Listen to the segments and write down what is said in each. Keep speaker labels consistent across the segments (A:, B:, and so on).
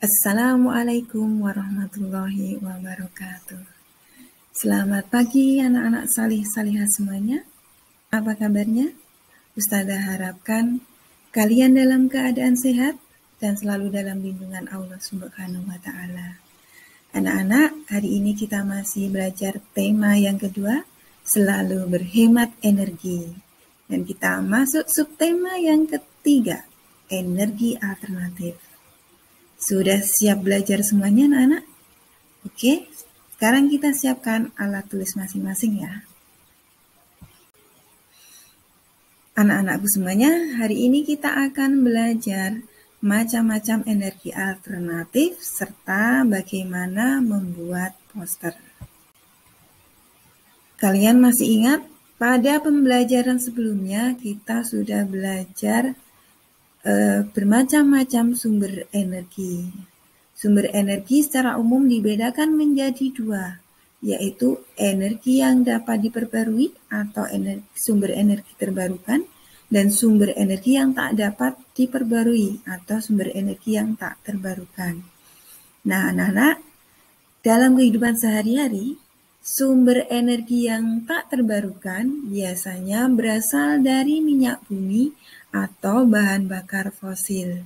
A: Assalamualaikum warahmatullahi wabarakatuh. Selamat pagi anak-anak salih-salihah semuanya. Apa kabarnya? Ustazah harapkan kalian dalam keadaan sehat dan selalu dalam lindungan Allah Subhanahu wa Ta'ala. Anak-anak, hari ini kita masih belajar tema yang kedua, selalu berhemat energi. Dan kita masuk subtema yang ketiga, energi alternatif. Sudah siap belajar semuanya anak-anak? Oke, sekarang kita siapkan alat tulis masing-masing ya. Anak-anakku semuanya, hari ini kita akan belajar macam-macam energi alternatif serta bagaimana membuat poster. Kalian masih ingat? Pada pembelajaran sebelumnya kita sudah belajar bermacam-macam sumber energi. Sumber energi secara umum dibedakan menjadi dua, yaitu energi yang dapat diperbarui atau sumber energi terbarukan dan sumber energi yang tak dapat diperbarui atau sumber energi yang tak terbarukan. Nah, anak-anak, dalam kehidupan sehari-hari, sumber energi yang tak terbarukan biasanya berasal dari minyak bumi atau bahan bakar fosil.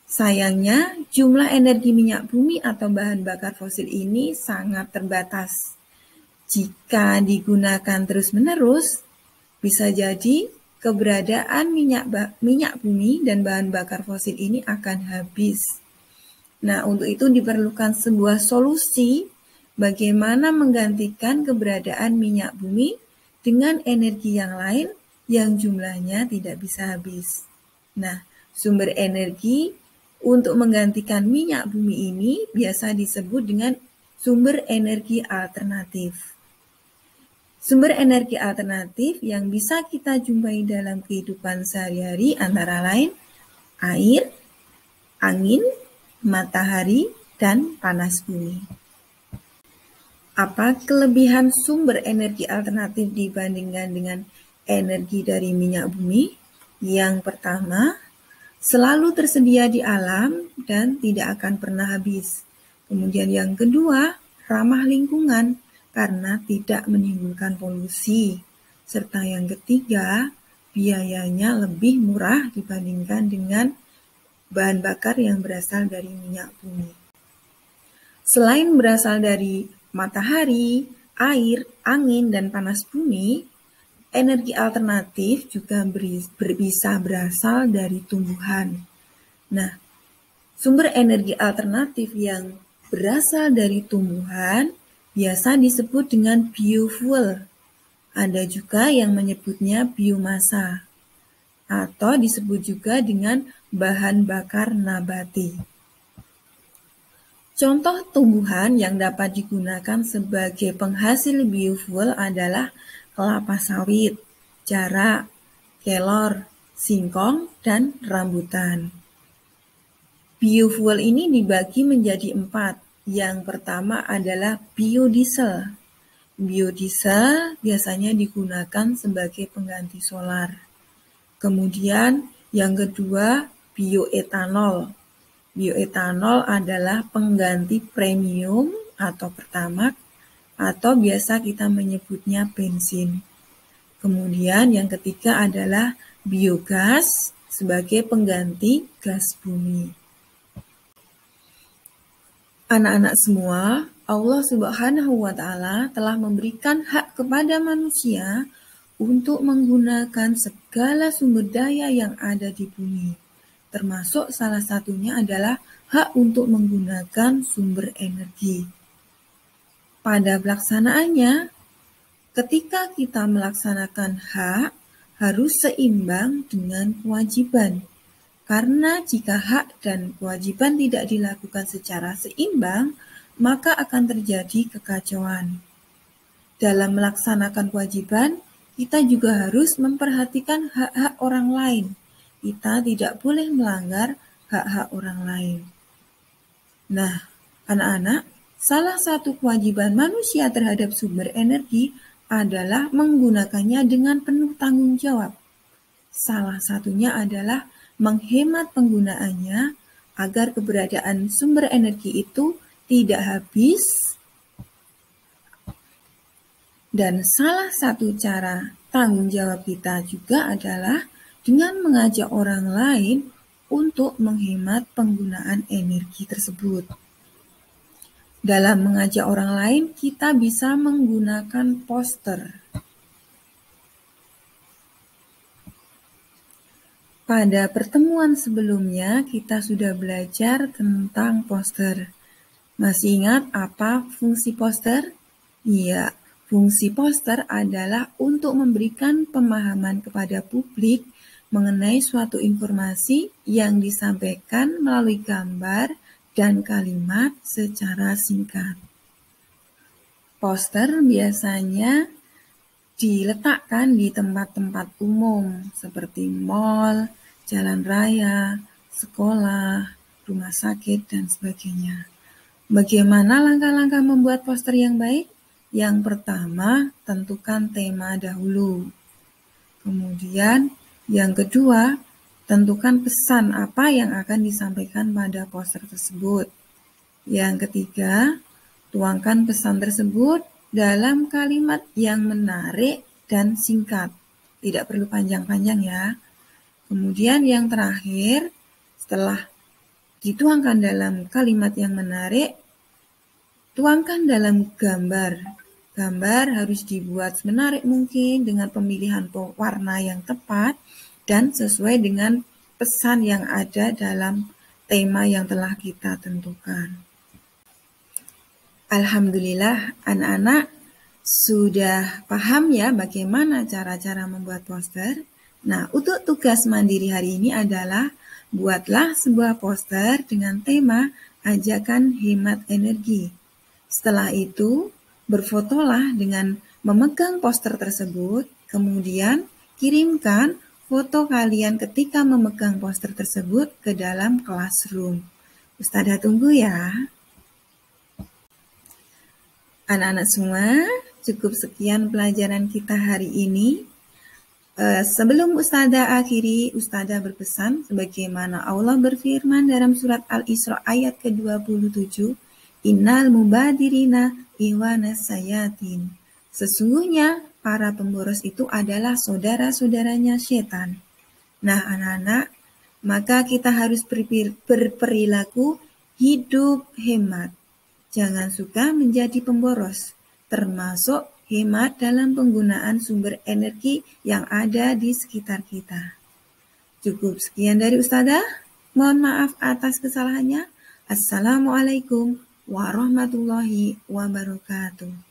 A: Sayangnya, jumlah energi minyak bumi atau bahan bakar fosil ini sangat terbatas. Jika digunakan terus-menerus, bisa jadi keberadaan minyak bumi dan bahan bakar fosil ini akan habis. Nah, untuk itu diperlukan sebuah solusi bagaimana menggantikan keberadaan minyak bumi dengan energi yang lain yang jumlahnya tidak bisa habis. Nah, sumber energi untuk menggantikan minyak bumi ini biasa disebut dengan sumber energi alternatif. Sumber energi alternatif yang bisa kita jumpai dalam kehidupan sehari-hari antara lain air, angin, matahari, dan panas bumi. Apa kelebihan sumber energi alternatif dibandingkan dengan energi dari minyak bumi? Yang pertama, selalu tersedia di alam dan tidak akan pernah habis. Kemudian yang kedua, ramah lingkungan karena tidak menimbulkan polusi. Serta yang ketiga, biayanya lebih murah dibandingkan dengan bahan bakar yang berasal dari minyak bumi. Selain berasal dari matahari, air, angin, dan panas bumi, energi alternatif juga bisa berasal dari tumbuhan. Nah, sumber energi alternatif yang berasal dari tumbuhan biasa disebut dengan biofuel. Ada juga yang menyebutnya biomasa, atau disebut juga dengan bahan bakar nabati. Contoh tumbuhan yang dapat digunakan sebagai penghasil biofuel adalah kelapa sawit, jarak, kelor, singkong, dan rambutan. Biofuel ini dibagi menjadi 4. Yang pertama adalah biodiesel. Biodiesel biasanya digunakan sebagai pengganti solar. Kemudian yang kedua, bioetanol. Bioetanol adalah pengganti premium atau pertamax atau biasa kita menyebutnya bensin. Kemudian yang ketiga adalah biogas sebagai pengganti gas bumi. Anak-anak semua, Allah Subhanahu wa Ta'ala telah memberikan hak kepada manusia untuk menggunakan segala sumber daya yang ada di bumi. Termasuk salah satunya adalah hak untuk menggunakan sumber energi. Pada pelaksanaannya, ketika kita melaksanakan hak, harus seimbang dengan kewajiban. Karena jika hak dan kewajiban tidak dilakukan secara seimbang, maka akan terjadi kekacauan. Dalam melaksanakan kewajiban, kita juga harus memperhatikan hak-hak orang lain. Kita tidak boleh melanggar hak-hak orang lain. Nah, anak-anak, salah satu kewajiban manusia terhadap sumber energi adalah menggunakannya dengan penuh tanggung jawab. Salah satunya adalah menghemat penggunaannya agar keberadaan sumber energi itu tidak habis. Dan salah satu cara tanggung jawab kita juga adalah dengan mengajak orang lain untuk menghemat penggunaan energi tersebut. Dalam mengajak orang lain, kita bisa menggunakan poster. Pada pertemuan sebelumnya, kita sudah belajar tentang poster. Masih ingat apa fungsi poster? Iya, fungsi poster adalah untuk memberikan pemahaman kepada publik mengenai suatu informasi yang disampaikan melalui gambar dan kalimat secara singkat. Poster biasanya diletakkan di tempat-tempat umum seperti mal, jalan raya, sekolah, rumah sakit, dan sebagainya. Bagaimana langkah-langkah membuat poster yang baik? Yang pertama, tentukan tema dahulu. Kemudian, yang kedua, tentukan pesan apa yang akan disampaikan pada poster tersebut. Yang ketiga, tuangkan pesan tersebut dalam kalimat yang menarik dan singkat. Tidak perlu panjang-panjang ya. Kemudian yang terakhir, setelah dituangkan dalam kalimat yang menarik, tuangkan dalam gambar. Gambar harus dibuat semenarik mungkin dengan pemilihan warna yang tepat dan sesuai dengan pesan yang ada dalam tema yang telah kita tentukan. Alhamdulillah, anak-anak sudah paham ya bagaimana cara-cara membuat poster. Nah, untuk tugas mandiri hari ini adalah buatlah sebuah poster dengan tema ajakan hemat energi. Setelah itu, berfotolah dengan memegang poster tersebut, kemudian kirimkan foto kalian ketika memegang poster tersebut ke dalam classroom. Ustazah tunggu ya. Anak-anak semua, cukup sekian pelajaran kita hari ini. Sebelum Ustazah akhiri, Ustazah berpesan sebagaimana Allah berfirman dalam surat Al-Isra ayat ke-27, Innal mubadirina iwanas sayatin. Sesungguhnya para pemboros itu adalah saudara-saudaranya setan. Nah, anak-anak, maka kita harus berperilaku hidup hemat. Jangan suka menjadi pemboros, termasuk hemat dalam penggunaan sumber energi yang ada di sekitar kita. Cukup sekian dari Ustazah. Mohon maaf atas kesalahannya. Assalamualaikum warahmatullahi wabarakatuh.